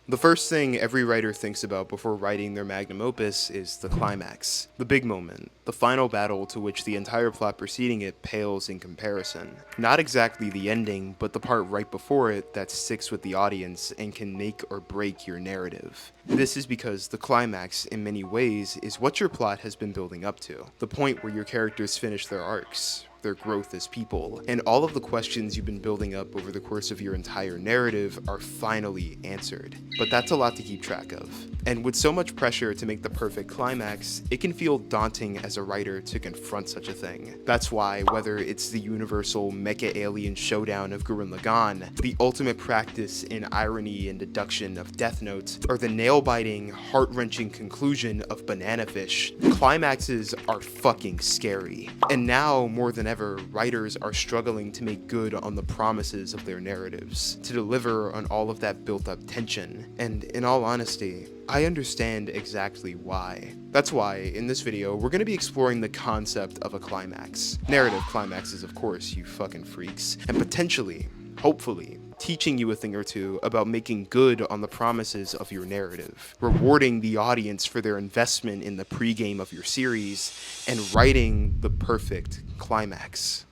The first thing every writer thinks about before writing their magnum opus is the climax, the big moment, the final battle to which the entire plot preceding it pales in comparison. Not exactly the ending, but the part right before it that sticks with the audience and can make or break your narrative. This is because the climax, in many ways, is what your plot has been building up to, the point where your characters finish their arcs, their growth as people, and all of the questions you've been building up over the course of your entire narrative are finally answered. But that's a lot to keep track of. And with so much pressure to make the perfect climax, it can feel daunting as a writer to confront such a thing. That's why, whether it's the universal mecha-alien showdown of Gurren Lagann, the ultimate practice in irony and deduction of Death Note, or the nail-biting, heart-wrenching conclusion of Banana Fish, climaxes are fucking scary. And now, more than ever, writers are struggling to make good on the promises of their narratives, to deliver on all of that built-up tension. And in all honesty, I understand exactly why. That's why, in this video, we're going to be exploring the concept of a climax. Narrative climaxes, of course, you fucking freaks. And potentially, hopefully, teaching you a thing or two about making good on the promises of your narrative, rewarding the audience for their investment in the pregame of your series, and writing the perfect climax.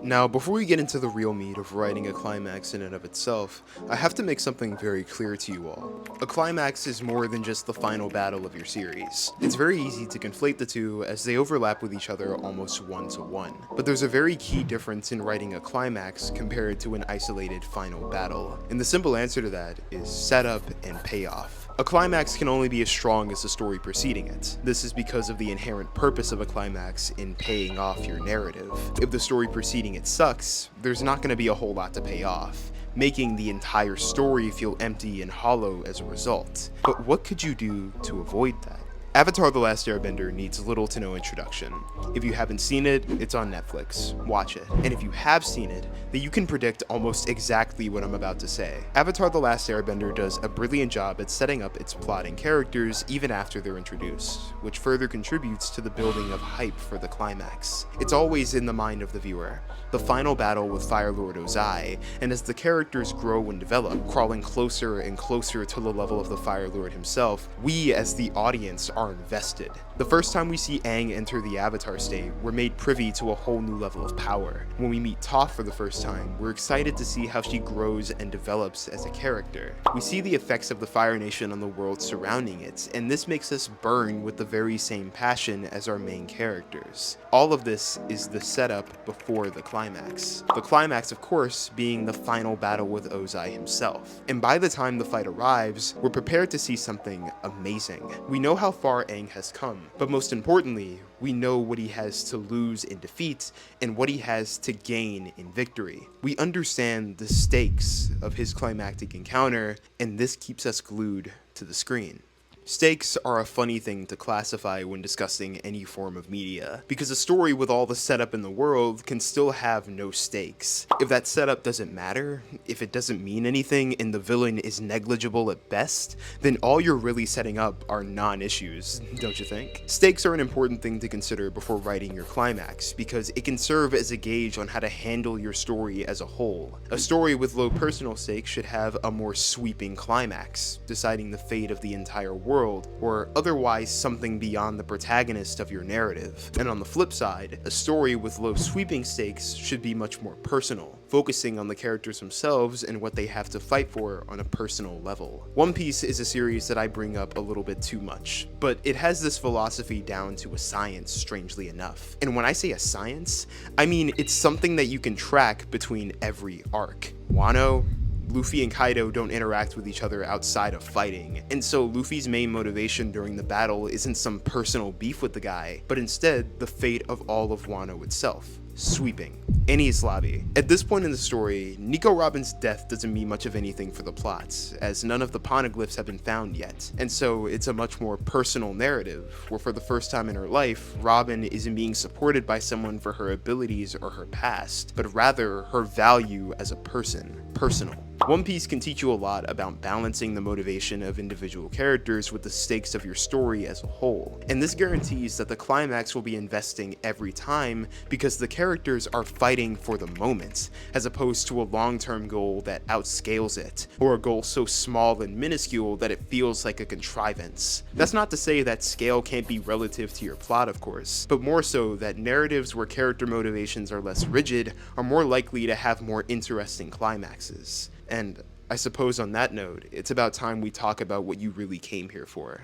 Now, before we get into the real meat of writing a climax in and of itself, I have to make something very clear to you all. A climax is more than just the final battle of your series. It's very easy to conflate the two as they overlap with each other almost one-to-one. But there's a very key difference in writing a climax compared to an isolated final battle. And the simple answer to that is setup and payoff. A climax can only be as strong as the story preceding it. This is because of the inherent purpose of a climax in paying off your narrative. If the story preceding it sucks, there's not going to be a whole lot to pay off, making the entire story feel empty and hollow as a result. But what could you do to avoid that? Avatar: The Last Airbender needs little to no introduction. If you haven't seen it, it's on Netflix. Watch it. And if you have seen it, then you can predict almost exactly what I'm about to say. Avatar: The Last Airbender does a brilliant job at setting up its plot and characters even after they're introduced, which further contributes to the building of hype for the climax. It's always in the mind of the viewer, the final battle with Fire Lord Ozai, and as the characters grow and develop, crawling closer and closer to the level of the Fire Lord himself, we as the audience are invested. The first time we see Aang enter the Avatar state, we're made privy to a whole new level of power. When we meet Toph for the first time, we're excited to see how she grows and develops as a character. We see the effects of the Fire Nation on the world surrounding it, and this makes us burn with the very same passion as our main characters. All of this is the setup before the climax. The climax, of course, being the final battle with Ozai himself. And by the time the fight arrives, we're prepared to see something amazing. We know how far Aang has come, but most importantly, we know what he has to lose in defeat and what he has to gain in victory. We understand the stakes of his climactic encounter, and this keeps us glued to the screen. Stakes are a funny thing to classify when discussing any form of media, because a story with all the setup in the world can still have no stakes. If that setup doesn't matter, if it doesn't mean anything and the villain is negligible at best, then all you're really setting up are non-issues, don't you think? Stakes are an important thing to consider before writing your climax, because it can serve as a gauge on how to handle your story as a whole. A story with low personal stakes should have a more sweeping climax, deciding the fate of the entire world, or otherwise something beyond the protagonist of your narrative. And on the flip side, a story with low sweeping stakes should be much more personal, focusing on the characters themselves and what they have to fight for on a personal level. One Piece is a series that I bring up a little bit too much, but it has this philosophy down to a science, strangely enough. And when I say a science, I mean it's something that you can track between every arc. Wano, Luffy and Kaido don't interact with each other outside of fighting, and so Luffy's main motivation during the battle isn't some personal beef with the guy, but instead the fate of all of Wano itself. Sweeping. Enies Lobby. At this point in the story, Nico Robin's death doesn't mean much of anything for the plot, as none of the poneglyphs have been found yet, and so it's a much more personal narrative, where for the first time in her life, Robin isn't being supported by someone for her abilities or her past, but rather her value as a person. Personal. One Piece can teach you a lot about balancing the motivation of individual characters with the stakes of your story as a whole, and this guarantees that the climax will be investing every time because the characters are fighting for the moment, as opposed to a long-term goal that outscales it, or a goal so small and minuscule that it feels like a contrivance. That's not to say that scale can't be relative to your plot, of course, but more so that narratives where character motivations are less rigid are more likely to have more interesting climaxes. And I suppose on that note, it's about time we talk about what you really came here for.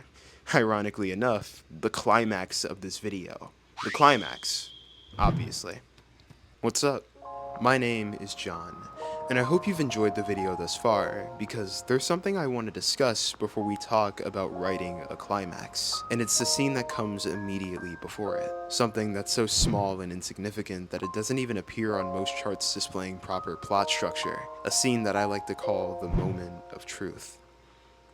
Ironically enough, the climax of this video. The climax, obviously. What's up? My name is John, and I hope you've enjoyed the video thus far, because there's something I want to discuss before we talk about writing a climax, and it's the scene that comes immediately before it. Something that's so small and insignificant that it doesn't even appear on most charts displaying proper plot structure. A scene that I like to call the moment of truth.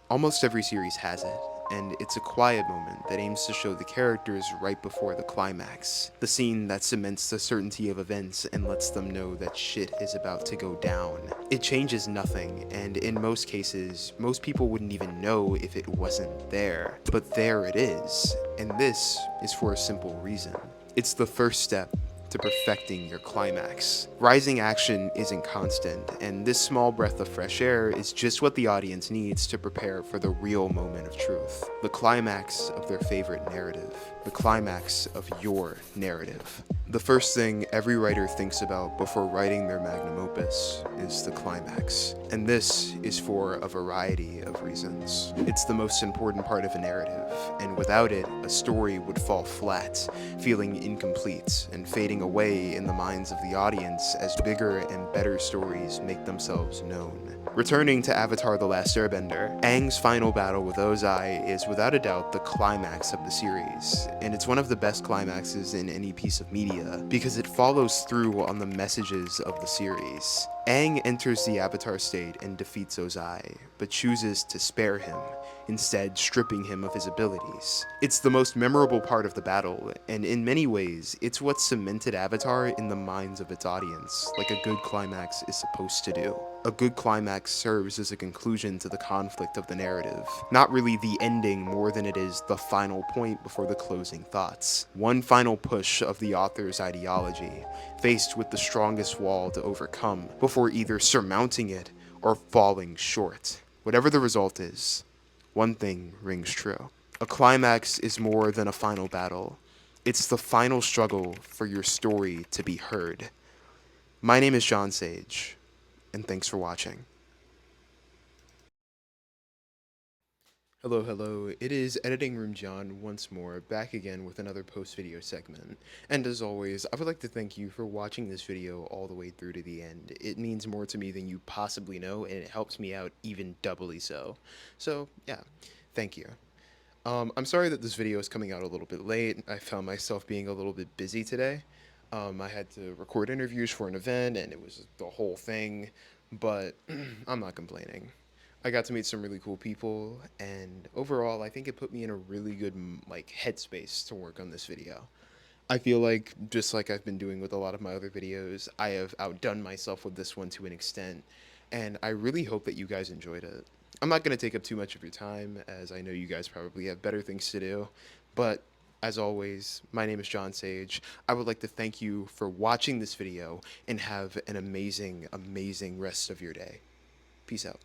Almost every series has it, and it's a quiet moment that aims to show the characters right before the climax. The scene that cements the certainty of events and lets them know that shit is about to go down. It changes nothing, and in most cases, most people wouldn't even know if it wasn't there. But there it is, and this is for a simple reason. It's the first step to perfecting your climax. Rising action isn't constant, and this small breath of fresh air is just what the audience needs to prepare for the real moment of truth. The climax of their favorite narrative. The climax of your narrative. The first thing every writer thinks about before writing their magnum opus is the climax. And this is for a variety of reasons. It's the most important part of a narrative, and without it, a story would fall flat, feeling incomplete, and fading away in the minds of the audience as bigger and better stories make themselves known. Returning to Avatar: The Last Airbender, Aang's final battle with Ozai is without a doubt the climax of the series, and it's one of the best climaxes in any piece of media because it follows through on the messages of the series. Aang enters the Avatar state and defeats Ozai, but chooses to spare him, instead stripping him of his abilities. It's the most memorable part of the battle, and in many ways, it's what cemented Avatar in the minds of its audience, like a good climax is supposed to do. A good climax serves as a conclusion to the conflict of the narrative, not really the ending more than it is the final point before the closing thoughts. One final push of the author's ideology, faced with the strongest wall to overcome, before either surmounting it or falling short. Whatever the result is, one thing rings true. A climax is more than a final battle. It's the final struggle for your story to be heard. My name is John Sage, and thanks for watching. Hello, it is Editing Room John once more, back again with another post-video segment. And as always, I would like to thank you for watching this video all the way through to the end. It means more to me than you possibly know, and it helps me out even doubly so. So, yeah, thank you. I'm sorry that this video is coming out a little bit late. I found myself being a little bit busy today. I had to record interviews for an event, and it was the whole thing, but I'm not complaining. I got to meet some really cool people, and overall, I think it put me in a really good, headspace to work on this video. I feel like, just like I've been doing with a lot of my other videos, I have outdone myself with this one to an extent, and I really hope that you guys enjoyed it. I'm not going to take up too much of your time, as I know you guys probably have better things to do, but as always, my name is John Sage. I would like to thank you for watching this video, and have an amazing, amazing rest of your day. Peace out.